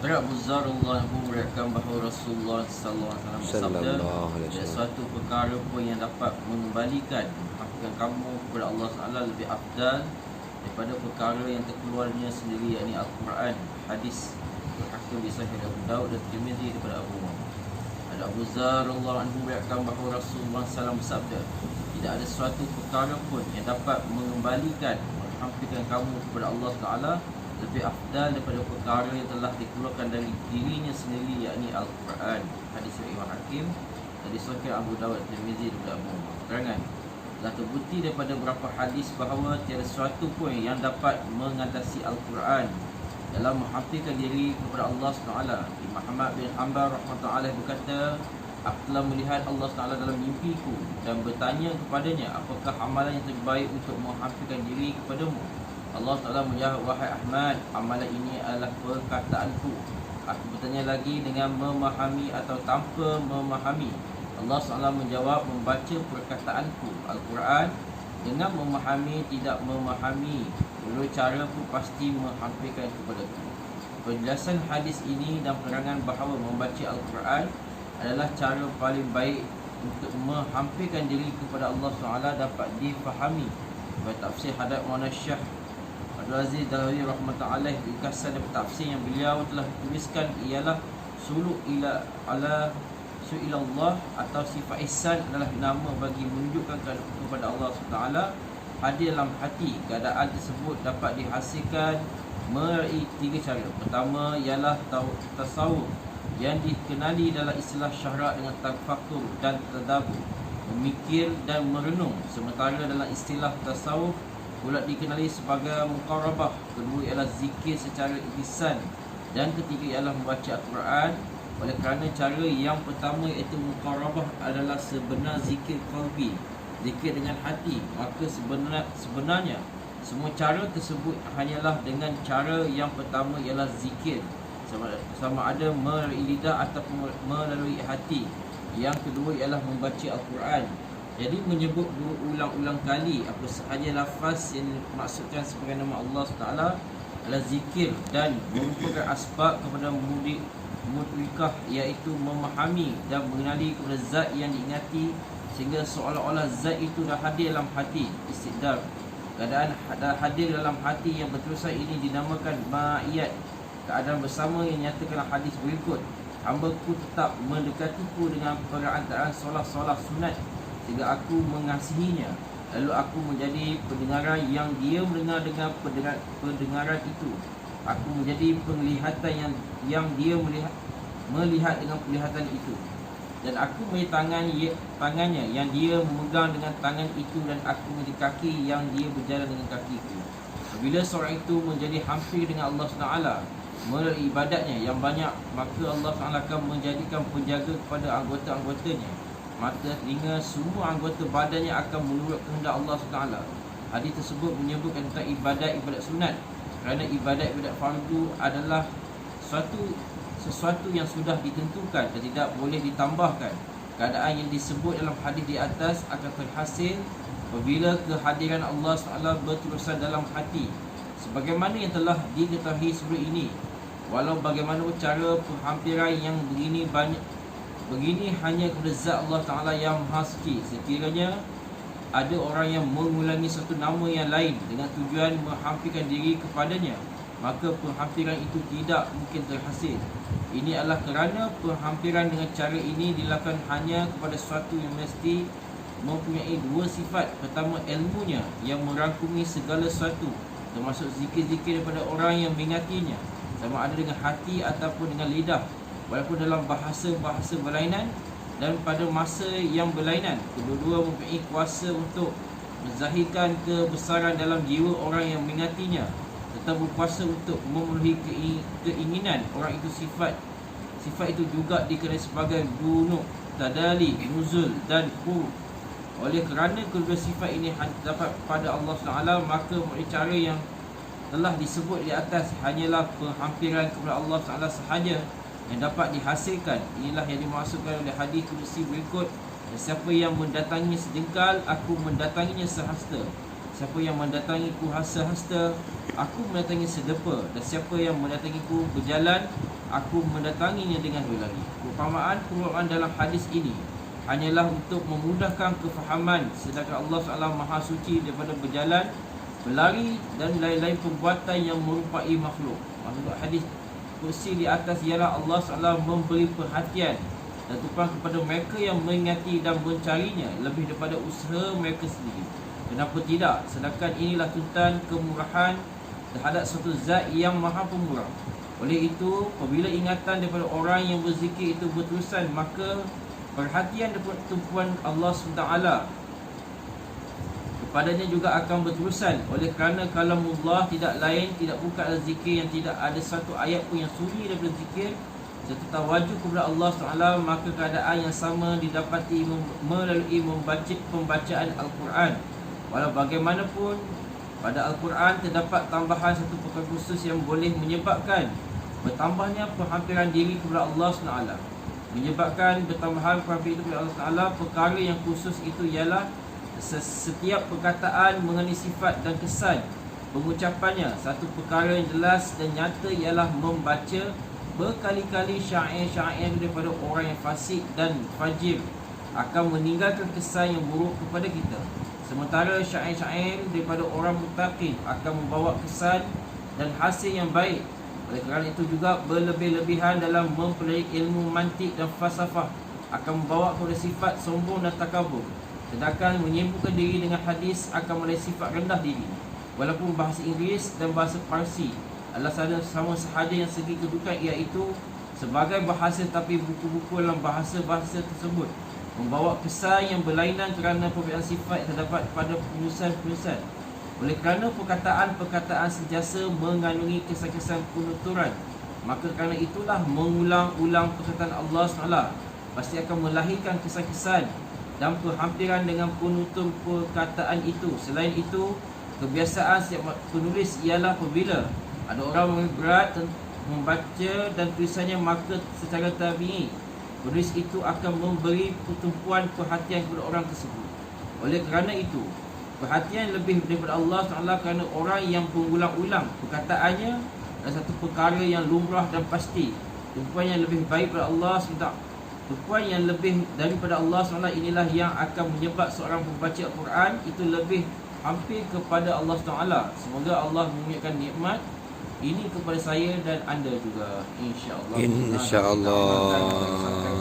Hadrat Abu Dzar radhiyallahu meriwayatkan bahawa Rasulullah sallallahu alaihi wasallam bersabda, ada suatu perkara pun yang dapat mengembalikan kamu kepada Allah Taala lebih afdal daripada perkara yang terkeluarnya sendiri, yakni Al-Quran. Hadis Hakim di Sahih Abu Daud dan Tirmizi daripada Abu Umar. Ada Abu Dzar radhiyallahu anhu meriwayatkan bahawa Rasulullah sallallahu bersabda, tidak ada suatu perkara pun yang dapat mengembalikan, menghampirkan kamu kepada Allah Taala lebih afdal daripada perkara yang telah dikeluarkan dari dirinya sendiri, yakni Al-Quran. Hadis Imam Hakim dari Sahih Abu Daud dan Tirmizi daripada Abu Umar. Keterangan telah terbukti daripada beberapa hadis bahawa tiada sesuatu pun yang dapat mengatasi Al-Quran dalam menghampirkan diri kepada Allah SWT. Muhammad bin Hanbal rahmatullahi berkata, aku telah melihat Allah SWT dalam mimpiku dan bertanya kepadanya, apakah amalan yang terbaik untuk menghampirkan diri kepadamu? Allah SWT menjawab, wahai Ahmad, amalan ini adalah perkataanku. Aku bertanya lagi, dengan memahami atau tanpa memahami? Allah SWT menjawab, membaca perkataanku Al-Quran. Dengan memahami, tidak memahami, dua cara pun pasti menghampirkan kepadaku. Penjelasan hadis ini dan penerangan bahawa membaca Al-Quran adalah cara paling baik untuk menghampirkan diri kepada Allah SWT dapat difahami oleh tafsir Hadrat Maulana Syekh Abdul Aziz Dahlawi rahmatullahi alaih. Ringkasan dan tafsir yang beliau telah tuliskan ialah suluk ila ala su'ilallah atau sifat ihsan adalah nama bagi menunjukkan kepada Allah SWT hadir dalam hati. Keadaan tersebut dapat dihasilkan melalui tiga cara. Pertama ialah tasawuf yang dikenali dalam istilah syarak dengan tafakur dan tadabbur, memikir dan merenung. Sementara dalam istilah tasawuf pula dikenali sebagai muqarabah. Kedua ialah zikir secara ihsan dan ketiga ialah membaca Al-Quran. Oleh kerana cara yang pertama iaitu muqarabah adalah sebenar zikir qalbi, zikir dengan hati, maka sebenarnya semua cara tersebut hanyalah dengan cara yang pertama ialah zikir, sama ada melalui lidah ataupun melalui hati. Yang kedua ialah membaca Al-Quran. Jadi menyebut berulang-ulang kali apa sahaja lafaz yang dimaksudkan sebagai nama Allah SWT adalah zikir dan merupakan asbab kepada mudrikah, iaitu memahami dan mengenali kepada zat yang diingati sehingga seolah-olah zat itu dah hadir dalam hati. Istidar, keadaan dah hadir dalam hati yang berterusan ini dinamakan ma'iyat, keadaan bersama yang nyatakan hadis berikut, hamba-Ku tetap mendekatiku dengan perantaraan solat-solat sunat sehingga aku mengasihinya, lalu aku menjadi pendengaran yang dia mendengar dengan pendengaran itu, aku menjadi penglihatan yang dia melihat dengan penglihatan itu, dan aku menjadi tangannya yang dia memegang dengan tangan itu, dan aku menjadi kaki yang dia berjalan dengan kakiku. Apabila seorang itu menjadi hampir dengan Allah SWT melalui ibadatnya yang banyak, maka Allah SWT akan menjadikan penjaga kepada anggota-anggotanya. Mata, telinga, semua anggota badannya akan menurut kehendak Allah SWT. Hadis tersebut menyebutkan tentang ibadat sunat, kerana ibadat fardu adalah sesuatu yang sudah ditentukan dan tidak boleh ditambahkan. Keadaan yang disebut dalam hadis di atas akan terhasil apabila kehadiran Allah SWT berterusan dalam hati, sebagaimana yang telah diketahui sebelum ini. Walau bagaimanapun cara penghampiran yang begini hanya kepada zat Allah Ta'ala yang maha suci. Sekiranya ada orang yang mengulangi satu nama yang lain dengan tujuan menghampirkan diri kepadanya, maka penghampiran itu tidak mungkin terhasil. Ini adalah kerana penghampiran dengan cara ini dilakukan hanya kepada sesuatu yang mesti mempunyai dua sifat. Pertama, ilmunya yang merangkumi segala sesuatu, termasuk zikir-zikir daripada orang yang mengingatinya, sama ada dengan hati ataupun dengan lidah, walaupun dalam bahasa-bahasa berlainan dan pada masa yang berlainan. Kedua-dua mempunyai kuasa untuk menzahirkan kebesaran dalam jiwa orang yang mengingatinya, serta berkuasa untuk memenuhi keinginan orang itu. Sifat itu juga dikenali sebagai bunuk, tadali, nuzul dan qurb. Oleh kerana kedua sifat ini dapat pada Allah SWT, maka cara yang telah disebut di atas hanyalah penghampiran kepada Allah SWT sahaja yang dapat dihasilkan. Inilah yang dimaksudkan oleh hadis kursi berikut, siapa yang mendatangi sejengkal, aku mendatanginya sehasta. Siapa yang mendatangiku sehasta, aku mendatangi sedepa. Dan siapa yang mendatangiku berjalan, aku mendatanginya dengan berlari. Perumpamaan dalam hadis ini hanyalah untuk memudahkan kefahaman, sedangkan Allah SWT Maha Suci daripada berjalan, berlari dan lain-lain perbuatan yang merupai makhluk. Maksud hadis kursi di atas ialah Allah SWT memberi perhatian dan tumpang kepada mereka yang mengingati dan mencarinya lebih daripada usaha mereka sendiri. Kenapa tidak? Sedangkan inilah tuntutan kemurahan terhadap suatu zat yang maha pemurah. Oleh itu, apabila ingatan daripada orang yang berzikir itu berterusan, maka perhatian daripada tumpuan Allah SWT kepadanya juga akan berterusan. Oleh kerana kalamullah tidak lain, tidak bukan adalah zikir yang tidak ada satu ayat pun yang suri daripada zikir serta tawajud kepada Allah SWT, maka keadaan yang sama didapati melalui pembacaan Al-Quran. Walau bagaimanapun, pada Al-Quran terdapat tambahan satu perkara khusus yang boleh menyebabkan bertambahnya penghampiran diri kepada Allah SWT. Menyebabkan bertambahan penghampiran diri kepada Allah SWT, perkara yang khusus itu ialah setiap perkataan mengenai sifat dan kesan pengucapannya. Satu perkara yang jelas dan nyata ialah membaca berkali-kali syair-syair daripada orang yang fasik dan fajir akan meninggalkan kesan yang buruk kepada kita. Sementara syair-syair daripada orang muttaqin akan membawa kesan dan hasil yang baik. Oleh kerana itu juga berlebih-lebihan dalam mempelajari ilmu mantik dan falsafah akan membawa kepada sifat sombong dan takabur. Sedangkan menyibukkan diri dengan hadis akan meraih sifat rendah diri. Walaupun bahasa Inggeris dan bahasa Parsi adalah sama sahaja yang segi kedudukan, iaitu sebagai bahasa, tapi buku-buku dalam bahasa-bahasa tersebut membawa kesan yang berlainan kerana perbezaan sifat yang terdapat pada penulisan-penulisan. Oleh kerana perkataan-perkataan sentiasa mengandungi kesan-kesan penuturan, maka kerana itulah mengulang-ulang perkataan Allah SWT pasti akan melahirkan kesan-kesan dan perhampiran dengan penutur perkataan itu. Selain itu, kebiasaan setiap penulis ialah apabila ada orang berat membaca dan tulisannya, maka secara tabi'i penulis itu akan memberi pertumpuan perhatian kepada orang tersebut. Oleh kerana itu, perhatian lebih daripada Allah SWT kerana orang yang mengulang-ulang perkataannya adalah satu perkara yang lumrah dan pasti. Tumpuan yang lebih baik pada Allah SWT, tumpuan yang lebih daripada Allah SWT inilah yang akan menyebab seorang pembaca Al-Quran itu lebih hampir kepada Allah SWT. Semoga Allah mengingatkan nikmat ini kepada saya dan anda juga, insya-Allah. InsyaAllah.